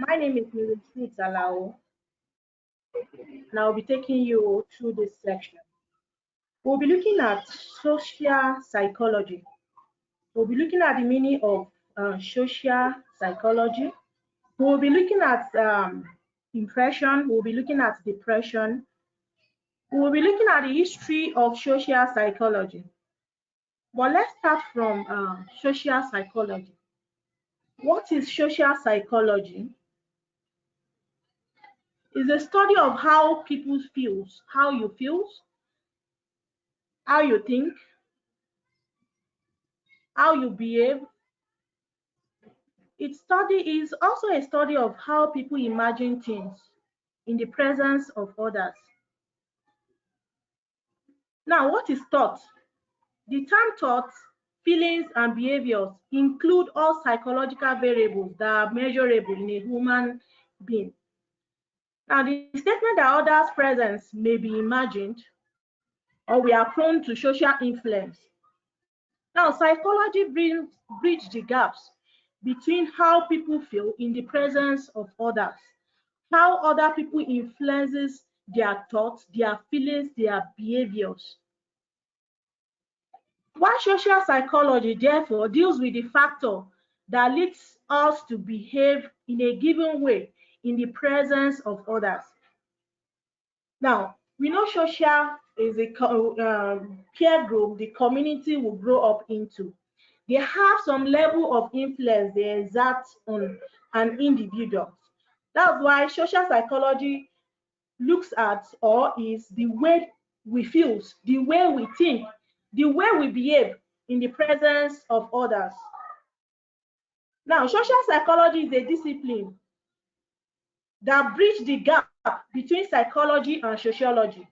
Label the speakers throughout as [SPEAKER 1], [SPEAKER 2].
[SPEAKER 1] My name is Mrs. Fruits Alao, and I'll be taking you through this section. We'll be looking at social psychology. We'll be looking at the meaning of social psychology. We'll be looking at impression. We'll be looking at depression. We'll be looking at the history of social psychology. But let's start from social psychology. What is social psychology? It's a study of how people feel, how you feel, how you think, how you behave. Its study is also a study of how people imagine things in the presence of others. Now, what is thought? The term thoughts, feelings, and behaviors include all psychological variables that are measurable in a human being. Now, the statement that others' presence may be imagined or we are prone to social influence. Now, psychology bridge the gaps between how people feel in the presence of others, how other people influences their thoughts, their feelings, their behaviors. While social psychology, therefore, deals with the factor that leads us to behave in a given way in the presence of others. Now, we know social is a peer group the community will grow up into. They have some level of influence they exert on an individual. That's why social psychology looks at or is the way we feel, the way we think, the way we behave in the presence of others. Now, social psychology is a discipline that bridges the gap between psychology and sociology.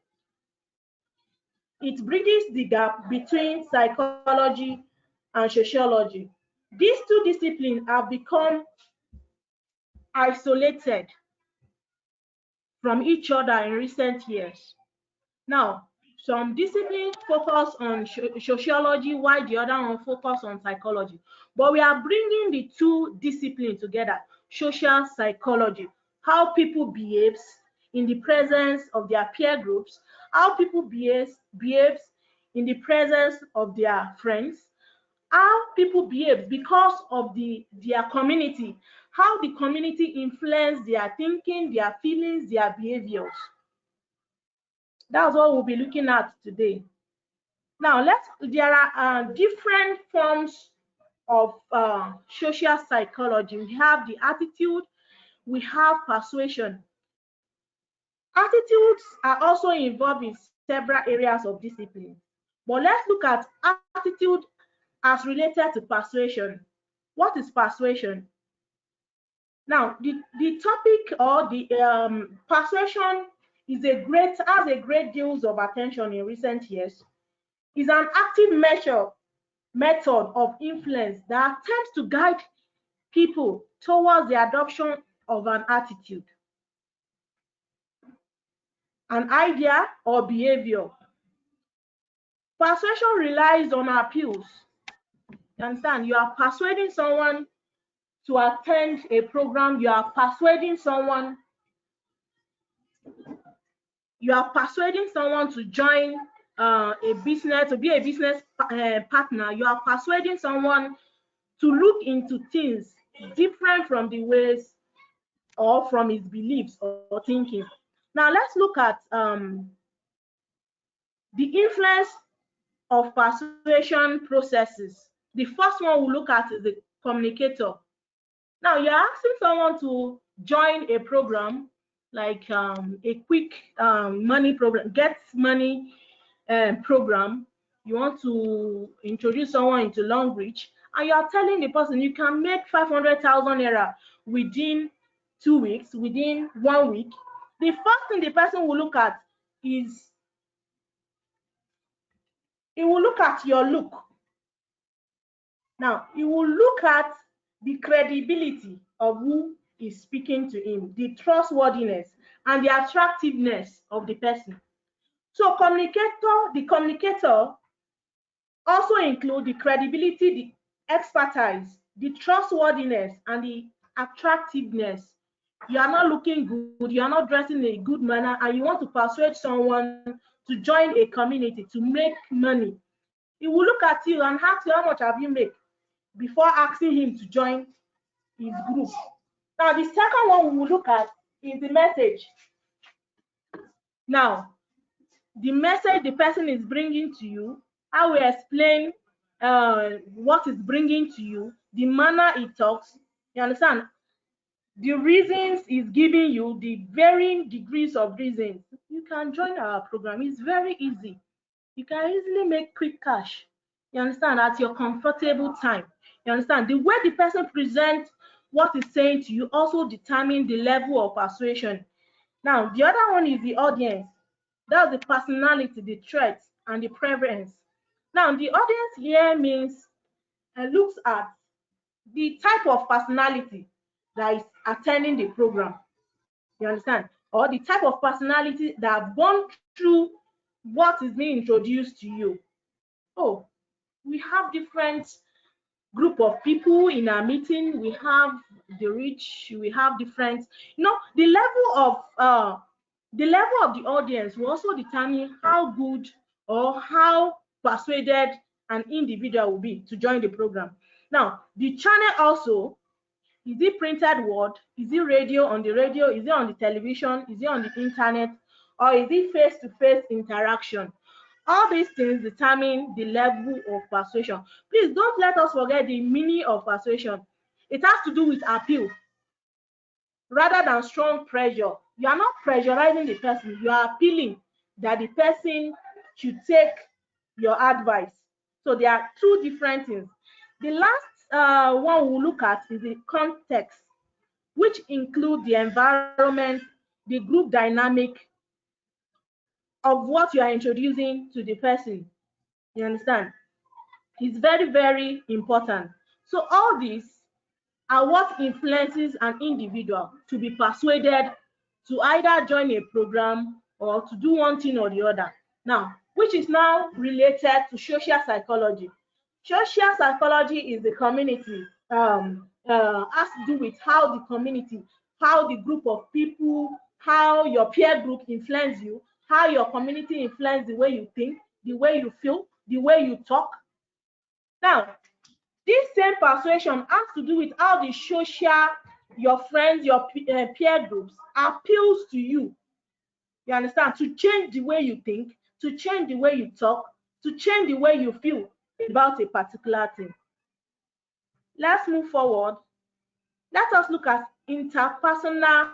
[SPEAKER 1] It bridges the gap between psychology and sociology. These two disciplines have become isolated from each other in recent years. Now, some disciplines focus on sociology while the other one focus on psychology. But we are bringing the two disciplines together, social psychology, how people behave in the presence of their peer groups, how people behaves in the presence of their friends, how people behave because of their community, how the community influence their thinking, their feelings, their behaviors. That's what we'll be looking at today. Now, there are different forms of social psychology. We have the attitude, we have persuasion. Attitudes are also involved in several areas of discipline. But let's look at attitude as related to persuasion. What is persuasion? Now, the topic or the persuasion has a great deal of attention in recent years. Is an active method of influence that attempts to guide people towards the adoption of an attitude, an idea, or behavior. Persuasion relies on appeals. You understand? You are persuading someone to attend a program, you are persuading someone to join a business, to be a business partner. You are persuading someone to look into things different from the ways or from his beliefs or thinking. Now let's look at the influence of persuasion processes. The first one we'll look at is the communicator. Now you're asking someone to join a program like a quick money program, get money program. You want to introduce someone into Long Reach, and you are telling the person you can make 500,000 naira within 2 weeks, within 1 week. The first thing the person will look at is he will look at your look. Now, he will look at the credibility of who is speaking to him, the trustworthiness and the attractiveness of the person. So the communicator also include the credibility, the expertise, the trustworthiness, and the attractiveness. You are not looking good, you are not dressing in a good manner, and you want to persuade someone to join a community to make money. He will look at you and ask you how much have you made before asking him to join his group. Now, the second one we will look at is the message. Now, the message the person is bringing to you, I will explain what is bringing to you, the manner it talks. You understand? The reasons is giving you, the varying degrees of reasons. You can join our program. It's very easy. You can easily make quick cash. You understand? At your comfortable time. You understand? The way the person presents what is saying to you also determine the level of persuasion. Now, the other one is the audience. That's the personality, the traits, and the preference. Now, the audience here means and looks at the type of personality that is attending the program. You understand? Or the type of personality that have gone through what is being introduced to you. Oh, we have different group of people in our meeting. We have the rich, we have different, the level of the audience will also determine how good or how persuaded an individual will be to join the program. Now, the channel also, is it printed word? Is it radio, on the radio? Is it on the television? Is it on the internet? Or is it face-to-face interaction? All these things determine the level of persuasion. Please don't let us forget the meaning of persuasion. It has to do with appeal rather than strong pressure. You are not pressurizing the person. You are appealing that the person should take your advice. So there are two different things. The last one we'll look at is the context, which include the environment, the group dynamic of what you are introducing to the person. You understand? It's very, very important. So all these are what influences an individual to be persuaded to either join a program or to do one thing or the other. Now, which is now related to social psychology. Social psychology is the community, has to do with how the community, how the group of people, how your peer group influence you, how your community influence the way you think, the way you feel, the way you talk. Now, this same persuasion has to do with how the social, your friends, your peer groups appeals to you. You understand? To change the way you think, to change the way you talk, to change the way you feel about a particular thing. Let's move forward. Let us look at interpersonal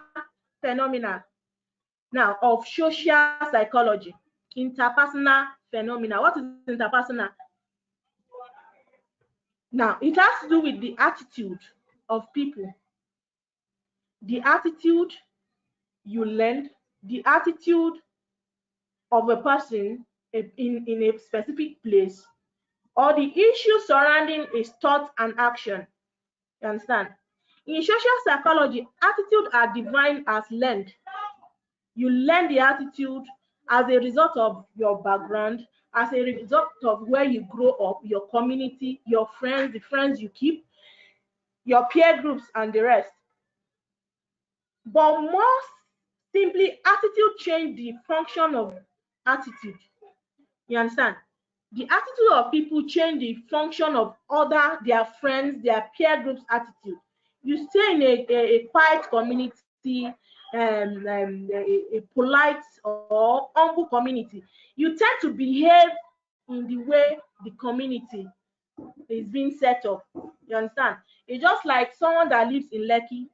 [SPEAKER 1] phenomena now of social psychology. Interpersonal phenomena. What is interpersonal? Now, it has to do with the attitude of people, the attitude you learn, the attitude of a person in a specific place, or the issue surrounding his thought and action. You understand? In social psychology, attitude are defined as learned. You learn the attitude as a result of your background, as a result of where you grow up, your community, your friends, the friends you keep, your peer groups, and the rest. But more simply, attitude change the function of attitude. You understand? The attitude of people change the function of their friends, their peer groups attitude. You stay in a quiet community, a polite or humble community, you tend to behave in the way the community is being set up. You understand? It's just like someone that lives in Lekki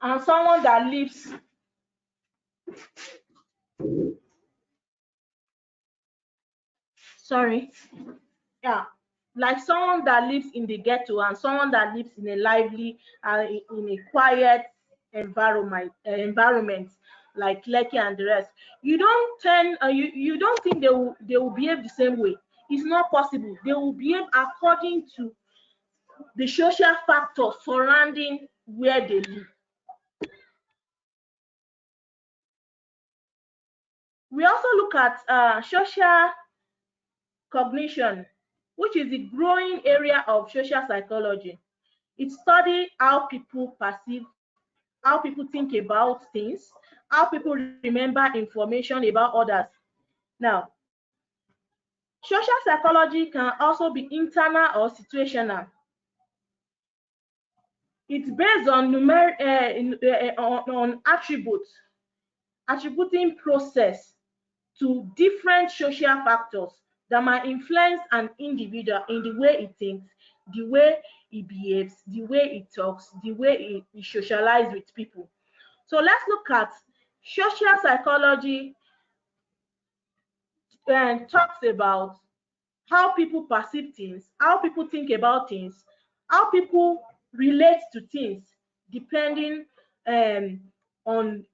[SPEAKER 1] and someone that lives, sorry, yeah, like someone that lives in the ghetto and someone that lives in a lively in a quiet environment like Lekki and the rest. You don't think they will behave the same way. It's not possible. They will behave according to the social factors surrounding where they live. We also look at social cognition, which is the growing area of social psychology. It studies how people perceive, how people think about things, how people remember information about others. Now, social psychology can also be internal or situational. It's based on on attributes, attributing process to different social factors that might influence an individual in the way he thinks, the way he behaves, the way he talks, the way he socializes with people. So let's look at social psychology and talks about how people perceive things, how people think about things, how people relate to things, depending um, on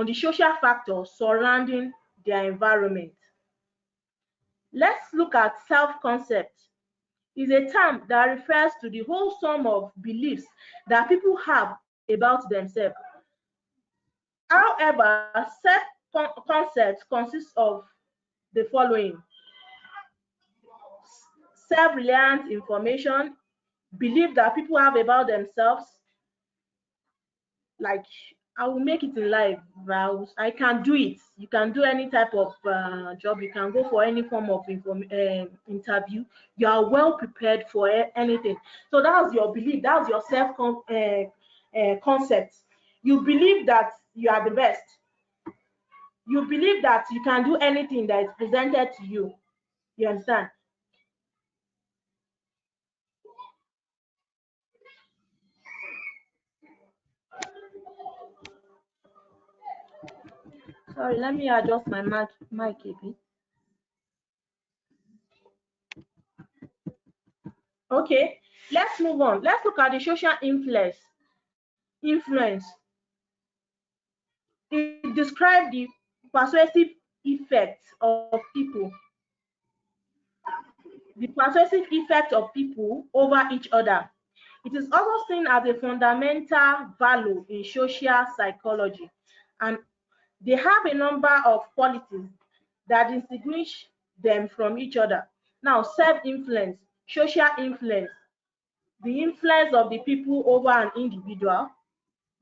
[SPEAKER 1] the social factors surrounding their environment. Let's look at self-concept. Is a term that refers to the whole sum of beliefs that people have about themselves. However, self-concept consists of the following: self-reliant information, belief that people have about themselves, like I will make it in life. I can do it. You can do any type of job. You can go for any form of interview. You are well prepared for anything. So that's your belief. That's your concept. You believe that you are the best. You believe that you can do anything that is presented to you. You understand? Sorry, let me adjust my mic a bit. Okay, let's move on. Let's look at the social influence. Influence. It describes the persuasive effect of people, the persuasive effect of people over each other. It is also seen as a fundamental value in social psychology, and they have a number of qualities that distinguish them from each other. Now, self-influence, social influence, the influence of the people over an individual,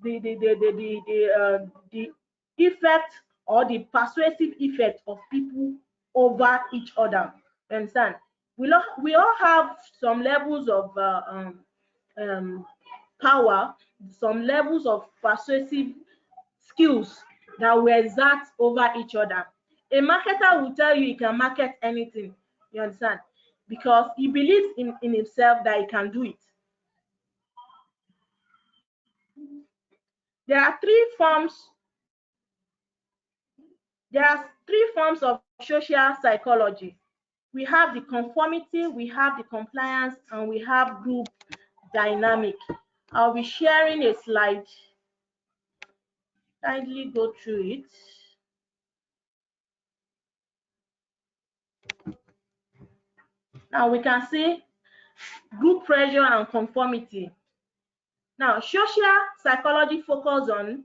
[SPEAKER 1] the effect or the persuasive effect of people over each other. You understand? We all have some levels of um, power, some levels of persuasive skills that we exert over each other. A marketer will tell you he can market anything. You understand? Because he believes in himself that he can do it. There are three forms There are three forms of social psychology. We have the conformity, we have the compliance, and we have group dynamic. I'll be sharing a slide. Kindly go through it. Now we can see group pressure and conformity. Now, social psychology focus on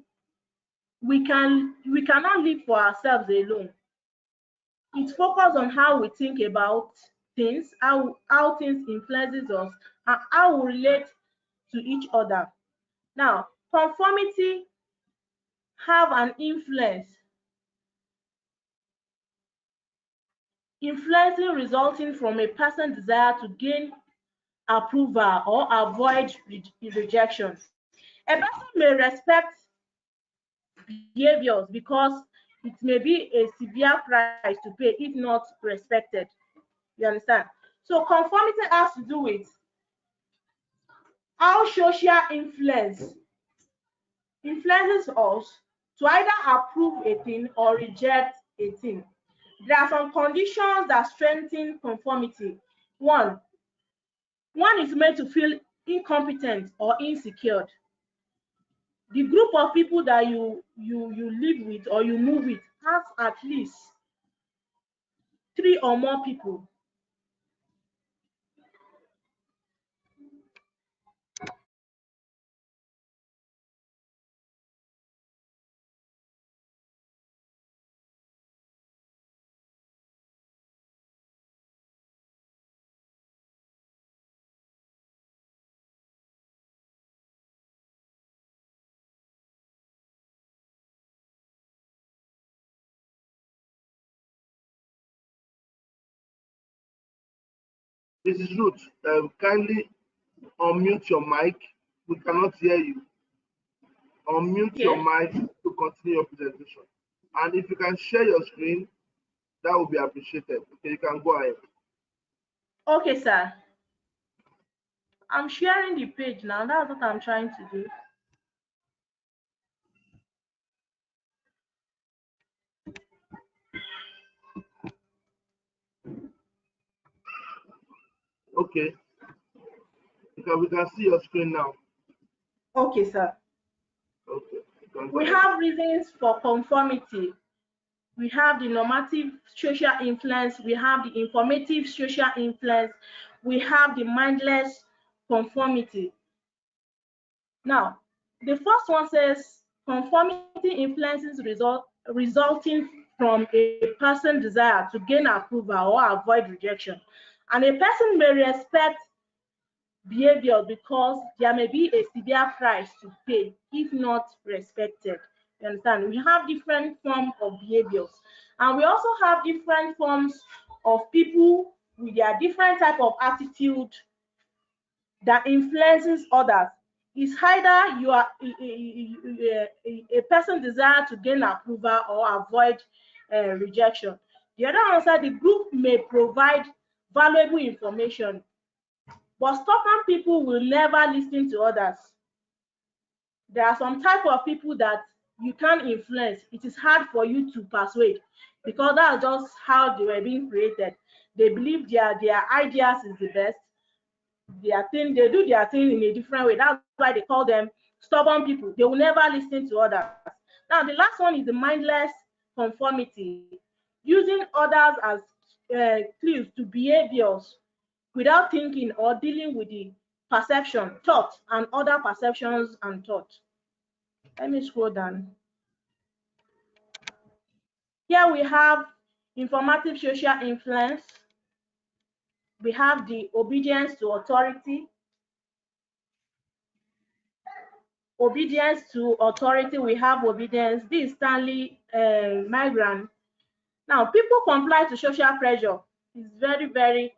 [SPEAKER 1] we cannot live for ourselves alone. It focuses on how we think about things, how things influences us, and how we relate to each other. Now, conformity have an influencing resulting from a person's desire to gain approval or avoid rejection. A person may respect behaviors because it may be a severe price to pay if not respected. You understand? So conformity has to do with how social influences us to either approve a thing or reject a thing. There are some conditions that strengthen conformity. One, one is made to feel incompetent or insecure. The group of people that you live with or you move with has at least three or more people.
[SPEAKER 2] Mrs. Ruth, kindly unmute your mic. We cannot hear you. Unmute your
[SPEAKER 1] Okay.
[SPEAKER 2] mic to continue your presentation. And if you can share your screen, that would be appreciated. Okay, you can go ahead.
[SPEAKER 1] Okay, sir. I'm sharing the page now. That's what I'm trying to do.
[SPEAKER 2] Okay, we can see your screen now.
[SPEAKER 1] Okay, sir.
[SPEAKER 2] Okay, you can go
[SPEAKER 1] We
[SPEAKER 2] ahead.
[SPEAKER 1] have reasons for conformity. We have the normative social influence. We have the informative social influence. We have the mindless conformity. Now, the first one says conformity influences resulting from a person's desire to gain approval or avoid rejection. And a person may respect behavior because there may be a severe price to pay if not respected. You understand? We have different forms of behaviors, and we also have different forms of people with their different type of attitude that influences others. It's either you are a person desire to gain approval or avoid rejection. The other one side, the group may provide valuable information, but stubborn people will never listen to others. There are some type of people that you can't influence. It is hard for you to persuade because that's just how they were being created. They believe their ideas is the best. Their thing, they do their thing in a different way. That's why they call them stubborn people. They will never listen to others. Now, the last one is the mindless conformity, using others as clues to behaviors without thinking or dealing with the perception, thought, and other perceptions and thought. Let me scroll down. Here we have informative social influence. We have the obedience to authority. Obedience to authority, we have obedience. This is Stanley Migrant. Now, people comply to social pressure. It's very, very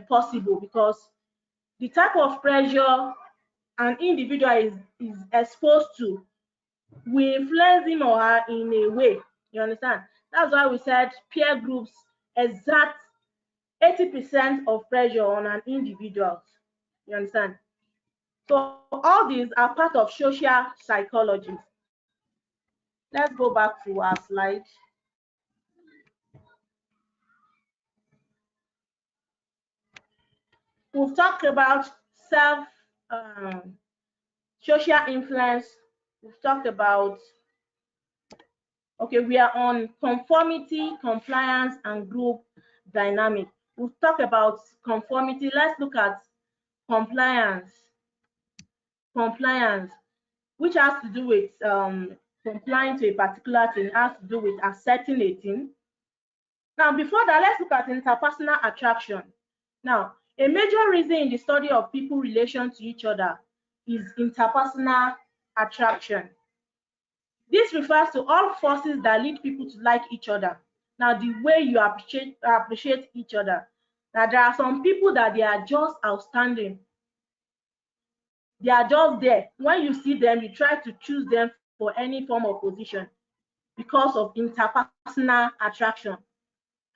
[SPEAKER 1] possible because the type of pressure an individual is exposed to will influence him or her in a way. You understand? That's why we said peer groups exert 80% of pressure on an individual. You understand? So all these are part of social psychology. Let's go back to our slide. We've talked about self social influence. We've talked about, okay, we are on conformity, compliance, and group dynamic. We've talked about conformity. Let's look at compliance. Compliance, which has to do with complying to a particular thing, has to do with accepting a thing. Now, before that, let's look at interpersonal attraction. Now, a major reason in the study of people's relation to each other is interpersonal attraction. This refers to all forces that lead people to like each other. Now, the way you appreciate each other. Now, there are some people that they are just outstanding. They are just there. When you see them, you try to choose them for any form of position because of interpersonal attraction.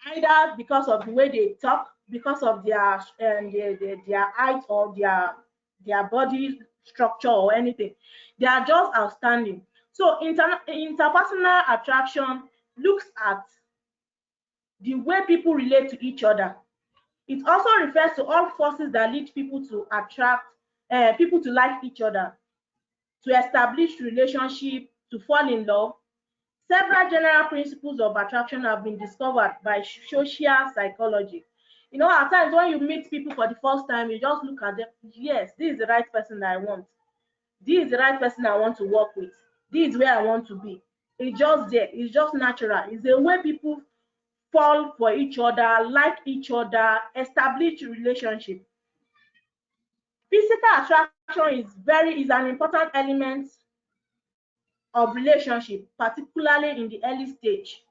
[SPEAKER 1] Either because of the way they talk, because of their height or their body structure or anything. They are just outstanding. So interpersonal attraction looks at the way people relate to each other. It also refers to all forces that lead people to attract people to like each other, to establish relationship, to fall in love. Several general principles of attraction have been discovered by social psychology. You know, at times when you meet people for the first time, you just look at them, yes, this is the right person that I want. This is the right person I want to work with. This is where I want to be. It's just there. It's just natural. It's the way people fall for each other, like each other, establish relationship. Physical attraction is an important element of relationship, particularly in the early stage.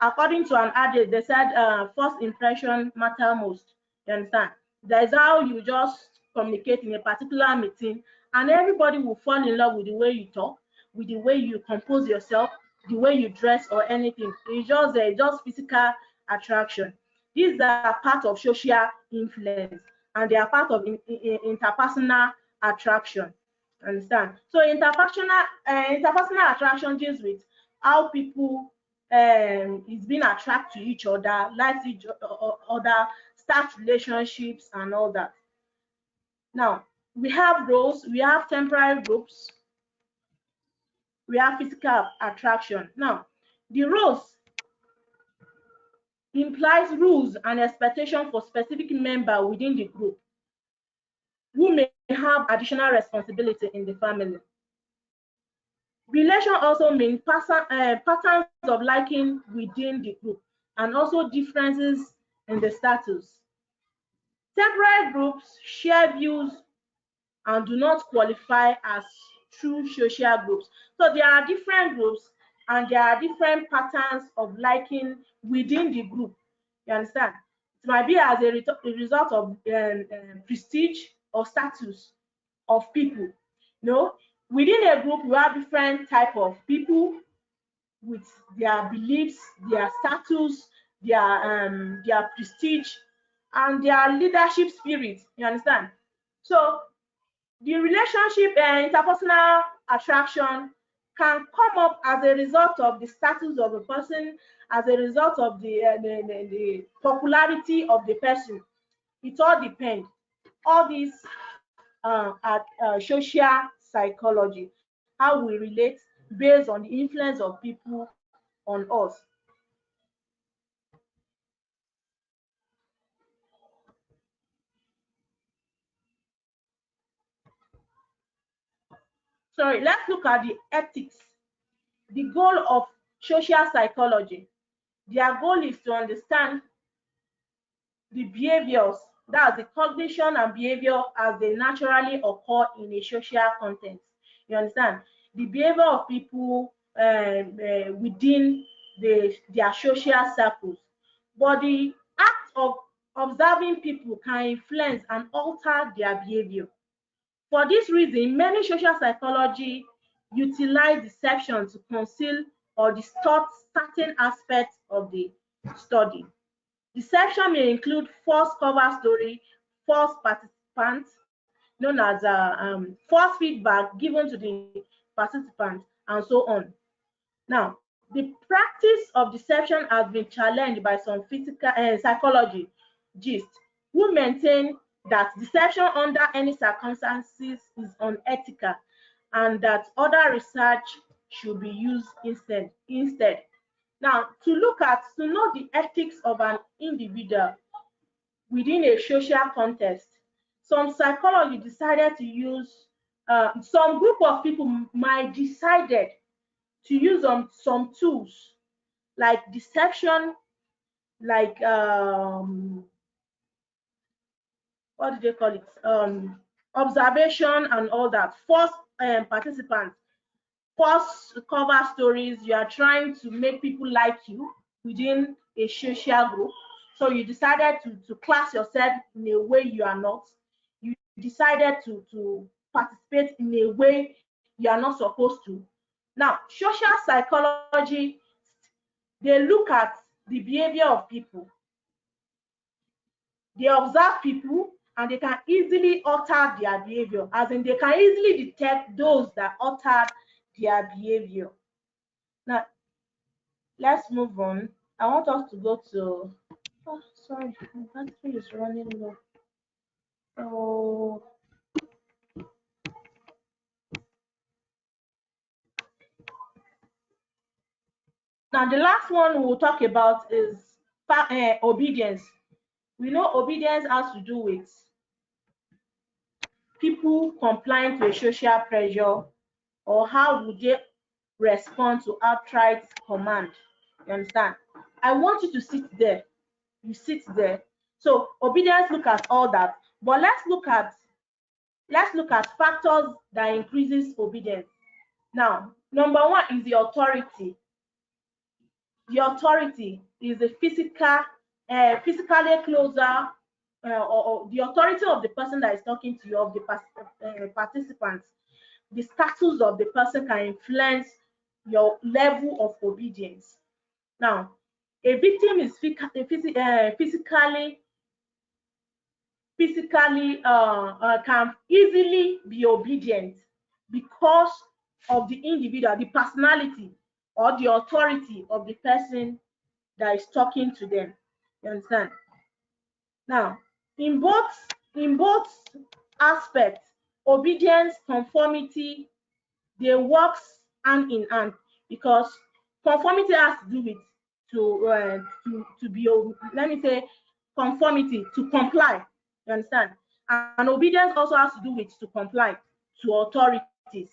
[SPEAKER 1] According to an adage, they said first impression matter most. You understand? That is how you just communicate in a particular meeting, and everybody will fall in love with the way you talk, with the way you compose yourself, the way you dress or anything. It's just physical attraction. These are part of social influence, and they are part of interpersonal attraction. Understand? So interpersonal attraction deals with how people is being attracted to each other, likes each other, start relationships and all that. Now, we have roles, we have temporary groups, we have physical attraction. Now, the roles implies rules and expectation for specific member within the group who may have additional responsibility in the family. Relation also means patterns of liking within the group and also differences in the status. Temporary groups share views and do not qualify as true social groups. So there are different groups and there are different patterns of liking within the group. You understand? It might be as a result of prestige or status of people. You know, within a group, you have different type of people with their beliefs, their status, their prestige, and their leadership spirit. You understand? So the relationship and interpersonal attraction can come up as a result of the status of a person, as a result of the popularity of the person. It all depends. All these are social psychology, how we relate based on the influence of people on us. Sorry, let's look at the ethics. The goal of social psychology. Their goal is to understand the behaviors, that's the cognition and behavior as they naturally occur in a social context. You understand? The behavior of people within their social circles. But the act of observing people can influence and alter their behavior. For this reason, many social psychology utilize deception to conceal or distort certain aspects of the study. Deception may include false cover story, false participants, known as false feedback given to the participants, and so on. Now, the practice of deception has been challenged by some physical psychologists who maintain that deception under any circumstances is unethical and that other research should be used instead. Now, to know the ethics of an individual within a social context, some psychology decided to use some group of people might decided to use some tools like deception, like what do they call it? Observation and all that. False participants, false cover stories. You are trying to make people like you within a social group. So you decided to class yourself in a way you are not. You decided to participate in a way you are not supposed to. Now, social psychology, they look at the behavior of people. They observe people and they can easily alter their behavior, as in they can easily detect those that altered their behavior. Now, let's move on. I want us to go to, oh, sorry, my battery is running low. So, now the last one we'll talk about is obedience. We know obedience has to do with people complying to a social pressure, or how would they respond to outright command. You understand? I want you to sit there. You sit there. So obedience look at all that. But let's look at factors that increases obedience. Now, number one is the authority. The authority is the physically closer or the authority of the person that is talking to you, of the participants, the status of the person can influence your level of obedience. Now, a victim is physically can easily be obedient because of the individual, the personality or the authority of the person that is talking to them. You understand? Now, in both aspects, obedience, conformity, they works hand in hand, because conformity has to do with to be, let me say, conformity, to comply. You understand? And obedience also has to do with to comply to authorities.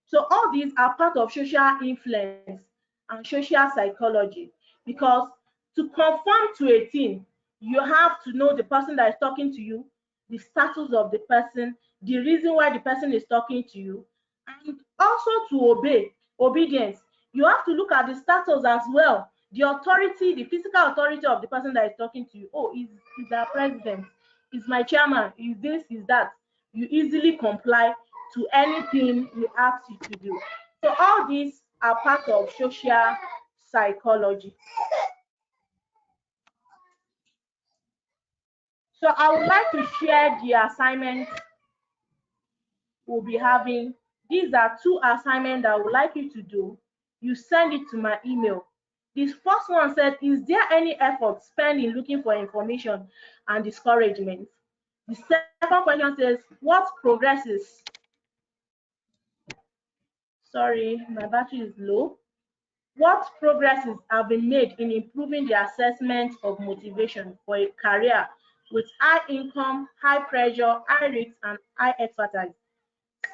[SPEAKER 1] So all these are part of social influence and social psychology, because to conform to a thing, you have to know the person that is talking to you, the status of the person, the reason why the person is talking to you, and also to obey. Obedience, you have to look at the status as well, the authority, the physical authority of the person that is talking to you. Oh, is our president, is my chairman, is this, is that. You easily comply to anything he asks you to do. So all these are part of social psychology. So I would like to share the assignments we'll be having. These are two assignments that I would like you to do. You send it to my email. This first one said, is there any effort spent in looking for information and discouragement? The second question says, what progresses? Sorry, my battery is low. What progresses have been made in improving the assessment of motivation for a career with high income, high pressure, high risks, and high expertise?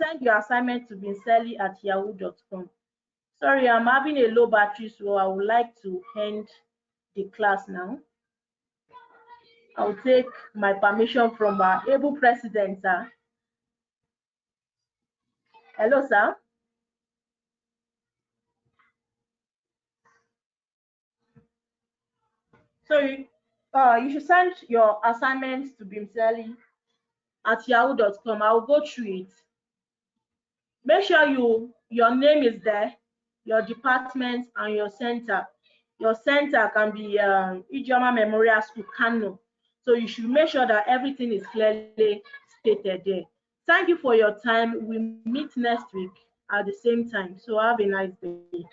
[SPEAKER 1] Send your assignment to binseli@yahoo.com. Sorry, I'm having a low battery, so I would like to end the class now. I'll take my permission from our able president, sir. Hello, sir. So you should send your assignments to binseli@yahoo.com. I'll go through it. Make sure your name is there, your department, and your center. Your center can be Ijoma Memorial School, Kano. So you should make sure that everything is clearly stated there. Thank you for your time. We meet next week at the same time. So have a nice day.